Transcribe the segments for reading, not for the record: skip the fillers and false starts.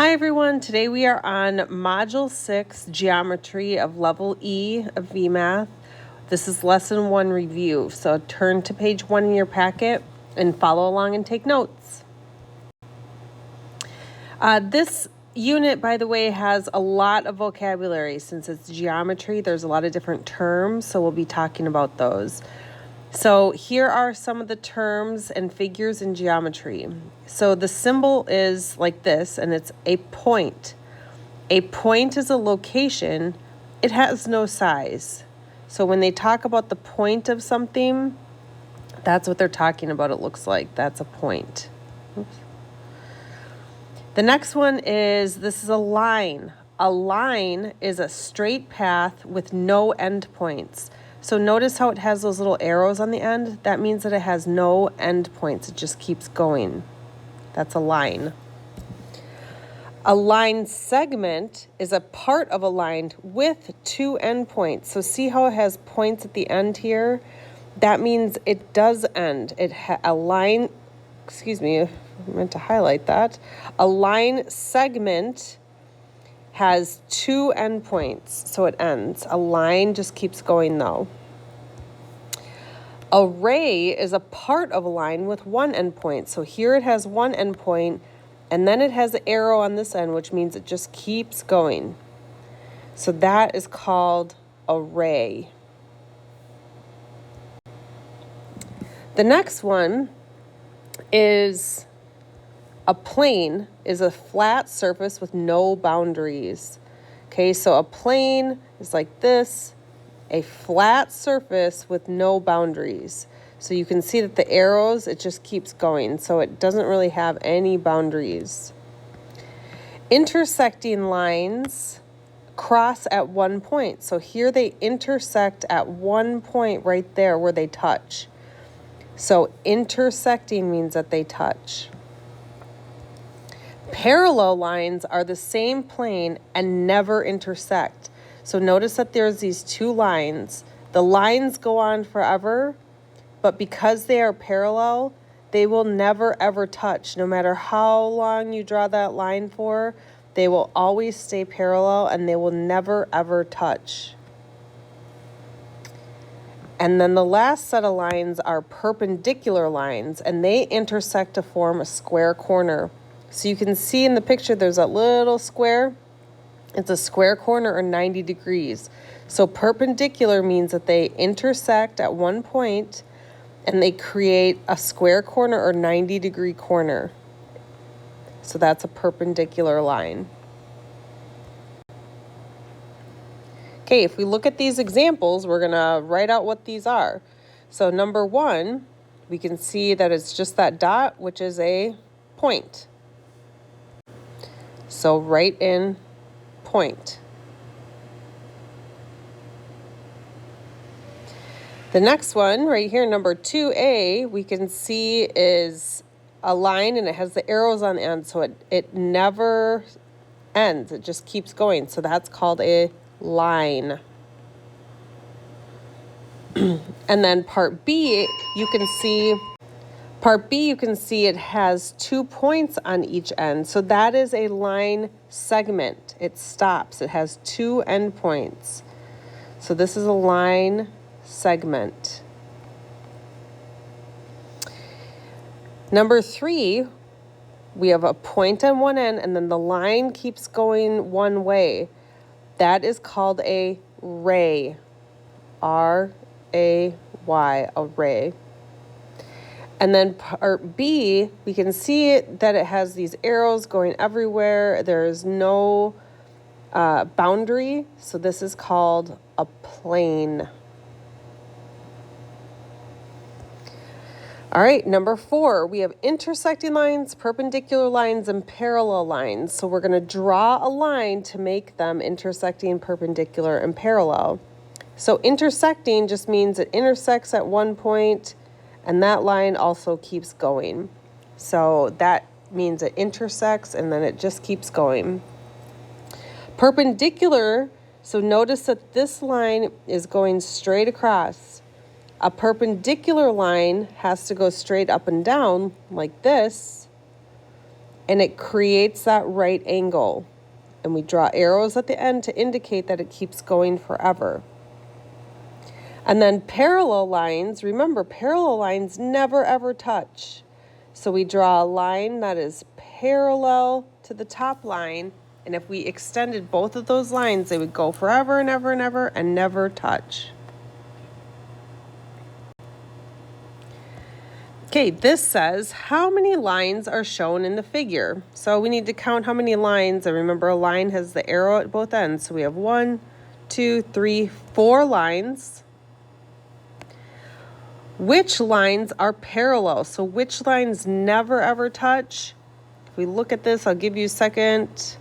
Hi everyone, today we are on Module 6, Geometry of Level E of VMath. This is Lesson 1 review, so turn to page 1 in your packet and follow along and take notes. This unit, by the way, has a lot of vocabulary. Since it's geometry, there's a lot of different terms, so we'll be talking about those. So here are some of the terms and figures in geometry. So the symbol is like this, and it's a point. A point is a location. It has no size. So when they talk about the point of something, that's what they're talking about. It looks like that's a point. Oops. The next one is, this is a line. A line is a straight path with no endpoints. So notice how it has those little arrows on the end? That means that it has no endpoints. It just keeps going. That's a line. A line segment is a part of a line with two endpoints. So see how it has points at the end here? That means it does end. A line I meant to highlight that. A line segment has two endpoints, so it ends. A line just keeps going though. A ray is a part of a line with one endpoint. So here it has one endpoint, and then it has an arrow on this end, which means it just keeps going. So that is called a ray. The next one is a plane is a flat surface with no boundaries. Okay, so a plane is like this, a flat surface with no boundaries. So you can see that the arrows, it just keeps going. So it doesn't really have any boundaries. Intersecting lines cross at one point. So here they intersect at one point right there where they touch. So intersecting means that they touch. Parallel lines are the same plane and never intersect. So notice that there's these two lines. The lines go on forever, but because they are parallel, they will never ever touch. No matter how long you draw that line for, they will always stay parallel and they will never ever touch. And then the last set of lines are perpendicular lines, and they intersect to form a square corner. So you can see in the picture there's that little square. It's a square corner or 90 degrees. So perpendicular means that they intersect at one point and they create a square corner or 90-degree corner. So that's a perpendicular line. Okay, if we look at these examples, we're going to write out what these are. So number 1, we can see that it's just that dot, which is a point. So write in point. The next one right here, number 2A, we can see is a line and it has the arrows on the end, so it never ends. It just keeps going. So that's called a line. And then part B, you can see it has 2 points on each end. So that is a line segment. It stops. It has 2 endpoints. So this is a line segment. Number 3, we have a point on one end and then the line keeps going one way. That is called a ray. R-A-Y, a ray. And then part B, we can see that it has these arrows going everywhere. There is no boundary, so this is called a plane. All right, number 4, we have intersecting lines, perpendicular lines, and parallel lines. So we're going to draw a line to make them intersecting, perpendicular, and parallel. So intersecting just means it intersects at one point, and that line also keeps going. So that means it intersects and then it just keeps going. Perpendicular, so notice that this line is going straight across. A perpendicular line has to go straight up and down like this. and it creates that right angle. And we draw arrows at the end to indicate that it keeps going forever. And then parallel lines, remember, parallel lines never ever touch. So we draw a line that is parallel to the top line, and if we extended both of those lines, they would go forever and ever and ever and never touch. Okay, this says how many lines are shown in the figure. So we need to count how many lines, and remember a line has the arrow at both ends. So we have 1, 2, 3, 4 lines. Which lines are parallel? So which lines never ever touch? If we look at this, I'll give you a second.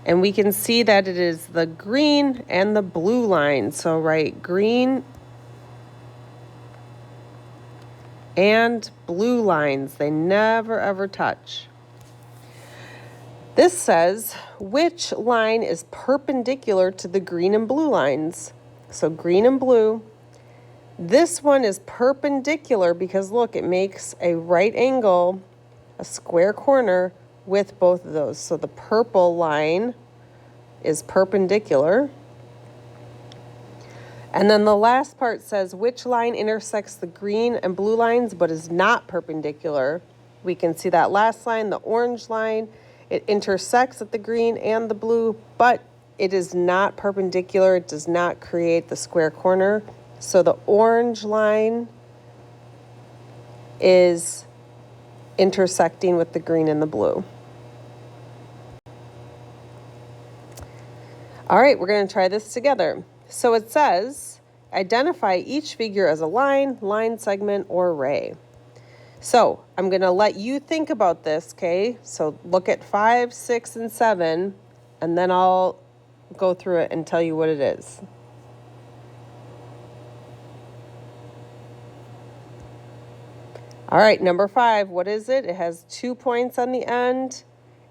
And we can see that it is the green and the blue line. So write green and blue lines. They never ever touch. This says which line is perpendicular to the green and blue lines? So green and blue. This one is perpendicular because look, it makes a right angle, a square corner with both of those. So the purple line is perpendicular. And then the last part says which line intersects the green and blue lines but is not perpendicular. We can see that last line, the orange line, it intersects at the green and the blue, but it is not perpendicular. It does not create the square corner. So the orange line is intersecting with the green and the blue. All right, we're going to try this together. So it says, identify each figure as a line, line segment, or ray. So I'm going to let you think about this, okay? So look at 5, 6, and 7, and then I'll go through it and tell you what it is. All right, number 5, what is it? It has 2 points on the end.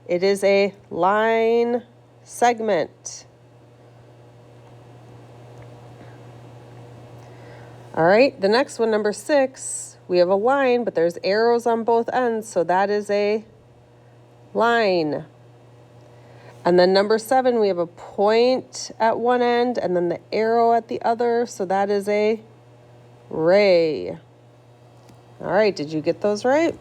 It is a line segment. All right, the next one, number 6, we have a line, but there's arrows on both ends, so that is a line. And then number 7, we have a point at one end and then the arrow at the other, so that is a ray. All right, did you get those right?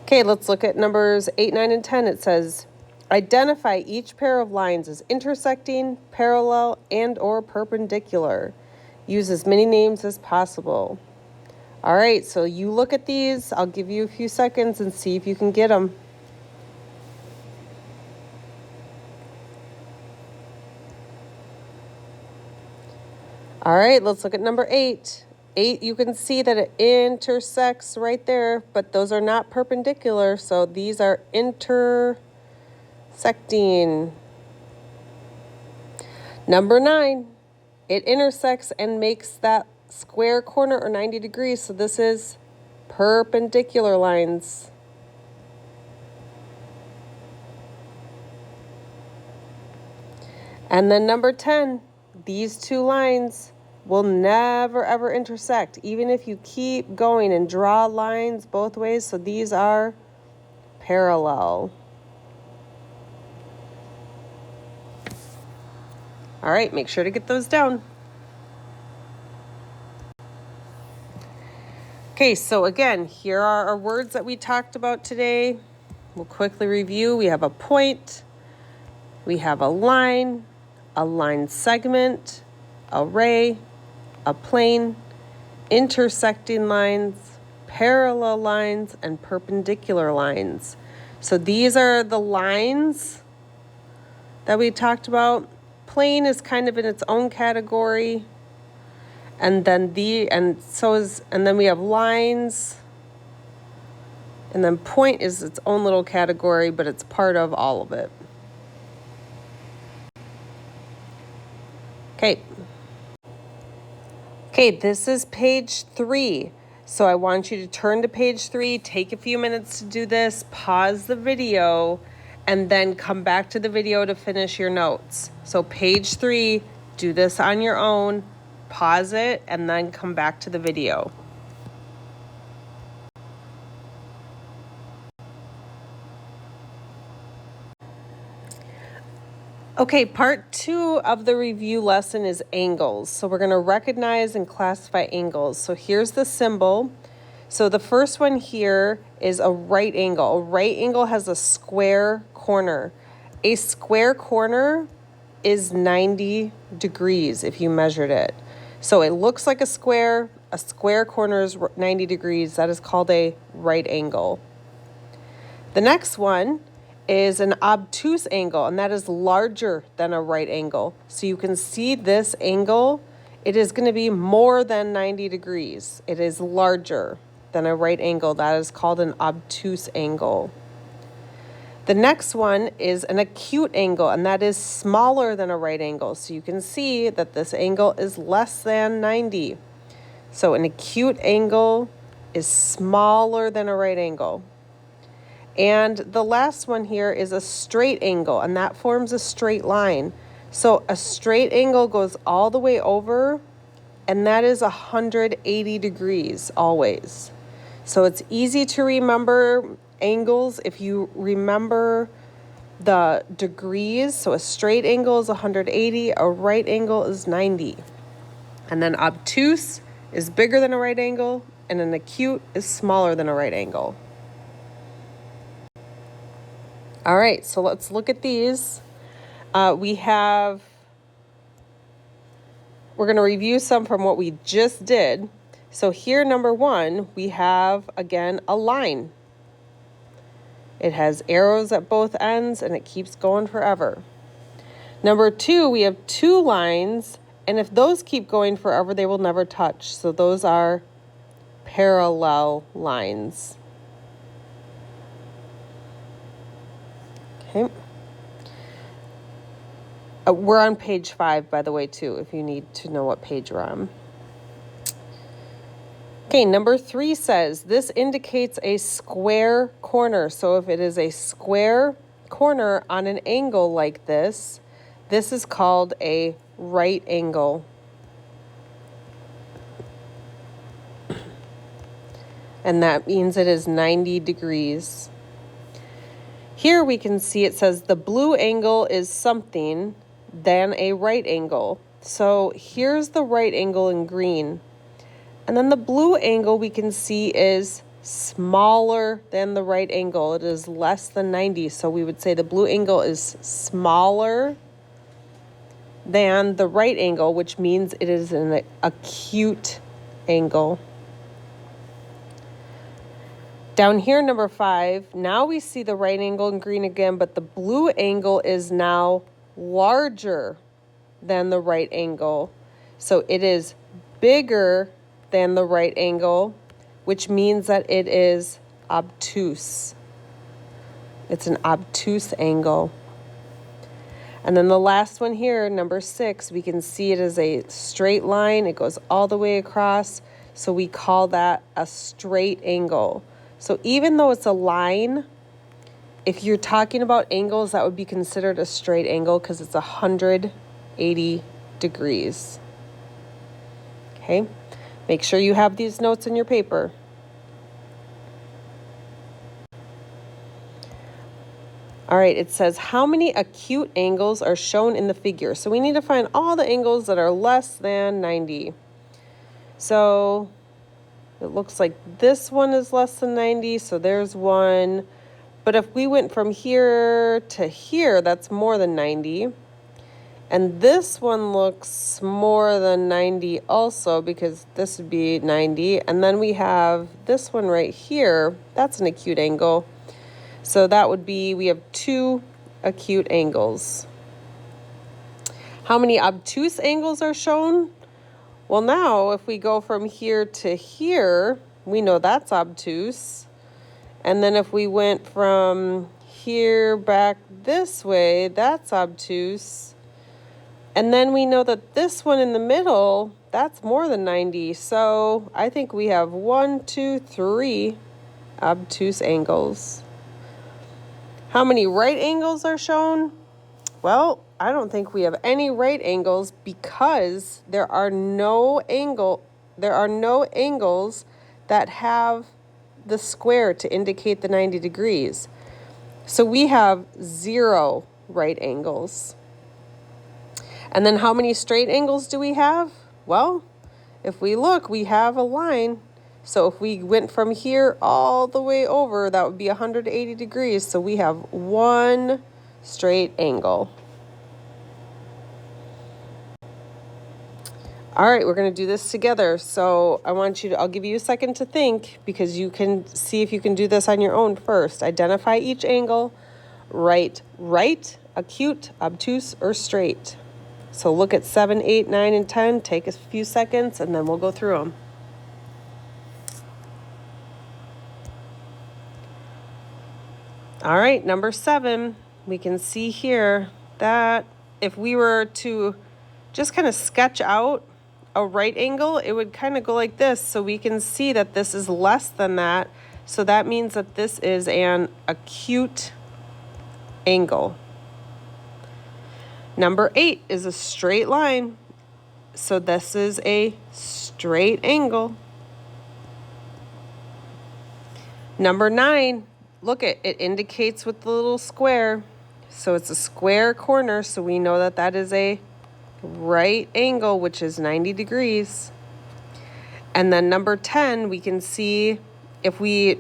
Okay, let's look at numbers 8, 9, and 10. It says, identify each pair of lines as intersecting, parallel, and or perpendicular. Use as many names as possible. All right, so you look at these. I'll give you a few seconds and see if you can get them. All right, let's look at number 8. 8, you can see that it intersects right there, but those are not perpendicular, so these are intersecting. Number 9, it intersects and makes that square corner or 90 degrees, so this is perpendicular lines. And then number 10, these 2 lines will never ever intersect, even if you keep going and draw lines both ways. So these are parallel. All right, make sure to get those down. Okay, so again, here are our words that we talked about today. We'll quickly review. We have a point, we have a line segment, a ray, a plane, intersecting lines, parallel lines, and perpendicular lines. So these are the lines that we talked about. Plane is kind of in its own category. And then we have lines. And then point is its own little category, but it's part of all of it. Okay, this is page 3. So I want you to turn to page 3, take a few minutes to do this, pause the video, and then come back to the video to finish your notes. So page 3, do this on your own, pause it, and then come back to the video. Okay, part 2 of the review lesson is angles. So we're going to recognize and classify angles. So here's the symbol. So the first one here is a right angle. A right angle has a square corner. A square corner is 90 degrees if you measured it. So it looks like a square corner is 90 degrees. That is called a right angle. The next one is an obtuse angle, and that is larger than a right angle. So you can see this angle, it is going to be more than 90 degrees. It is larger than a right angle. That is called an obtuse angle. The next one is an acute angle, and that is smaller than a right angle. So you can see that this angle is less than 90. So an acute angle is smaller than a right angle. And the last one here is a straight angle, and that forms a straight line. So a straight angle goes all the way over, and that is 180 degrees always. So it's easy to remember angles if you remember the degrees. So a straight angle is 180, a right angle is 90. And then obtuse is bigger than a right angle, and an acute is smaller than a right angle. All right, so let's look at these. We're going to review some from what we just did. So here, number 1, we have, again, a line. It has arrows at both ends, and it keeps going forever. Number 2, we have 2 lines, and if those keep going forever, they will never touch. So those are parallel lines. Okay. We're on page 5, by the way, too, if you need to know what page we're on. Okay, number 3 says, this indicates a square corner. So if it is a square corner on an angle like this is called a right angle. And that means it is 90 degrees. Here we can see it says the blue angle is something than a right angle. So here's the right angle in green. And then the blue angle we can see is smaller than the right angle. It is less than 90. So we would say the blue angle is smaller than the right angle, which means it is an acute angle. Down here, number 5, now we see the right angle in green again, but the blue angle is now larger than the right angle. So it is bigger than the right angle, which means that it is obtuse. It's an obtuse angle. And then the last one here, number 6, we can see it as a straight line. It goes all the way across, so we call that a straight angle. So even though it's a line, if you're talking about angles, that would be considered a straight angle because it's 180 degrees. Okay, make sure you have these notes in your paper. All right, it says how many acute angles are shown in the figure. So we need to find all the angles that are less than 90. So it looks like this one is less than 90, so there's one. But if we went from here to here, that's more than 90. And this one looks more than 90 also, because this would be 90. And then we have this one right here. That's an acute angle. So that would be, we have 2 acute angles. How many obtuse angles are shown? Well, now if we go from here to here, we know that's obtuse. And then if we went from here back this way, that's obtuse. And then we know that this one in the middle, that's more than 90. So I think we have 1, 2, 3 obtuse angles. How many right angles are shown? Well, I don't think we have any right angles because there are no angles that have the square to indicate the 90 degrees. So we have 0 right angles. And then how many straight angles do we have? Well, if we look, we have a line. So if we went from here all the way over, that would be 180 degrees. So we have one straight angle. All right, we're going to do this together. So I'll give you a second to think, because you can see if you can do this on your own first. Identify each angle, write right, acute, obtuse, or straight. So look at 7, 8, 9, and 10. Take a few seconds, and then we'll go through them. All right, number 7, we can see here that if we were to just kind of sketch out a right angle, it would kind of go like this. So we can see that this is less than that. So that means that this is an acute angle. Number 8 is a straight line. So this is a straight angle. Number 9, look, it indicates with the little square. So it's a square corner. So we know that that is a right angle, which is 90 degrees. And then number 10, we can see if we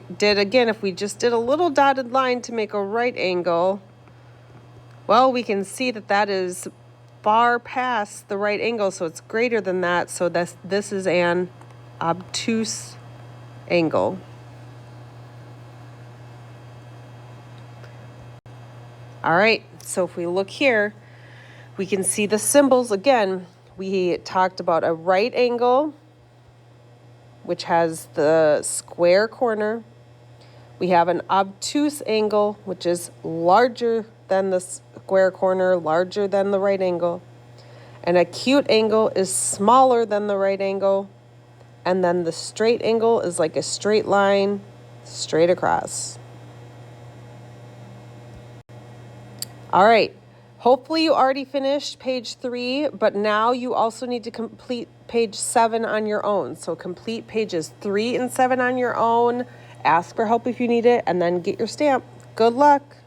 just did a little dotted line to make a right angle, well, we can see that that is far past the right angle, so it's greater than that. So this is an obtuse angle. All right, so if we look here, we can see the symbols again. We talked about a right angle, which has the square corner. We have an obtuse angle, which is larger than the square corner, larger than the right angle. An acute angle is smaller than the right angle. And then the straight angle is like a straight line straight across. All right. Hopefully you already finished page 3, but now you also need to complete page 7 on your own. So complete pages 3 and 7 on your own. Ask for help if you need it, and then get your stamp. Good luck.